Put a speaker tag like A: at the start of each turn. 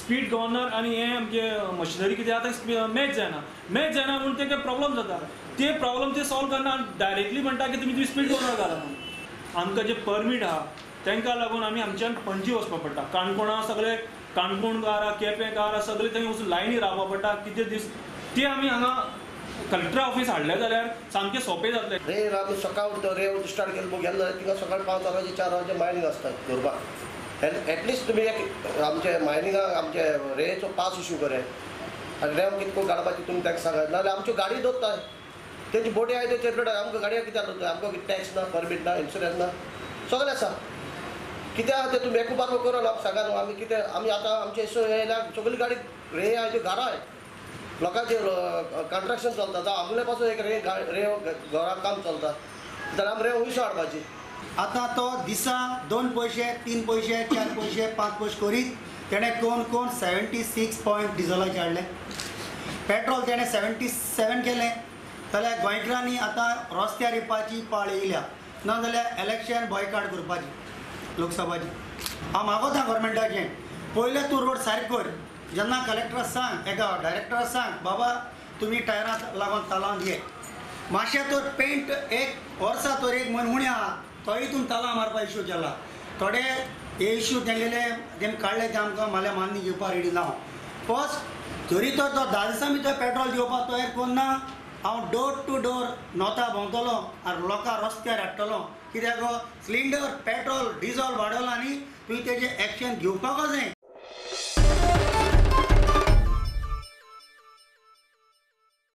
A: speed governor आणि हे आमचे machinery कितें आतां मॅच जायना म्हणून ते प्रॉब्लम जाता ते प्रॉब्लम ते सॉल्व करना डायरेक्टली म्हणटा की तुमी स्पीड गव्हर्नर घाला म्हणून आमकां जे परमीट आहा तांकां लागून आमी आमच्यान पणजी वचपा पडटा काणकोणा सगळे काणकोणकार केपेंकार सगळे थंय वचून लायनी रावपा पडटा कितें दीस ते आमी हांगा कलेक्टर ऑफिस हाडले जाल्यार सामकें सोंपें जातलें
B: रे आमी सकाळ रे स्टार्ट केलें मग गेले जाल्यार तिंगा सकाळी 5 वरांचेर 4 वरांचेर मायनिंग आसता करपाक एटलिस्ट तुमी एक आमचे मायनिंगाक आमचे रेचो पास इशू करे आनी रेव कितको काडपाची तुमी ताका सांगात नाजाल्यार आमच्यो गाडी दवरताय तेंची बोटी आहाय त्यो चेपरेट आमकां गाडयो कित्याक दवरताय आमकां टॅक्स ना परमीट ना इन्शुरन्स ना सगळें आसा कित्याक ते तुमी एकू बारको करो आमकां सांगा न्हू आमी कितें आमी आतां आमचे येयल्यार सगळी गाडी रे आहाय त्यो घराय लोकांचे कन्स्ट्रक्शन चलता जावं आमले पासून एक रे घराक काम चलता जाल्यार आमी रे हुंयसो हाडपाची
C: आता तो दिसा 2 पैसे 3 पैसे 4 पैसे 5 पैसे करीत तेणे कोण 76 पॉयंट डिझलाचे हाडले पेट्रोल तेणे 77 केले जाल्यार गोंयकारांनी आतां रस्त्यार येवपाची पाळ येयल्या नाजाल्यार इलेक्शन बॉयकाट करपाची लोकसभाची हांव मागोता गव्हर्मेंटाचें पयले तूं रोड सारको कर जेन्ना कलेक्टराक सांग एका डायरेक्टराक सांग बाबा तुमी टायराक लागून तालांव दिये मातशें तर पेंट एक वर्सा तर एक मनमुणी आहा तो हितून ताला मारपा इश्यू केला थोडे हे इश्यू तेंगेले तेमी काडले ते आमकां माल्या मान्य घेवपा रेडी ना फर्स्ट जरी तर तो 10 दिसां भितर पेट्रोल दिवपा तयार करना हांव डोर टू डोर नोता भोंवतलो आनी लोकां रस्त्यार हाडटलो कित्याक सिलिंडर पेट्रोल डिझल वाडला आनी तुवें तेजें एक्शन घेवपाकच जाय